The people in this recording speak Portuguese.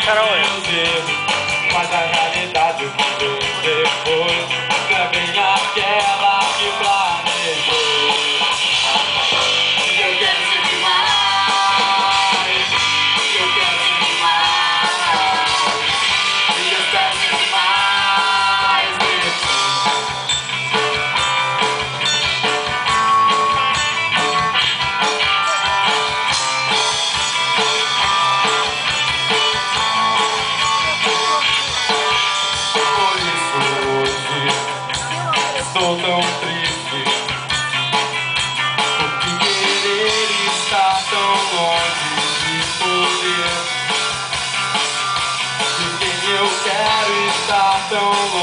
Carol, meus erros, mas a realidade mudou depois. Também aquela que planejou. Eu quero ser demais, eu quero ser demais, e eu espero ser demais de ti. Por isso hoje estou tão triste, porque querer estar tão longe de poder, de quem eu quero estar tão longe.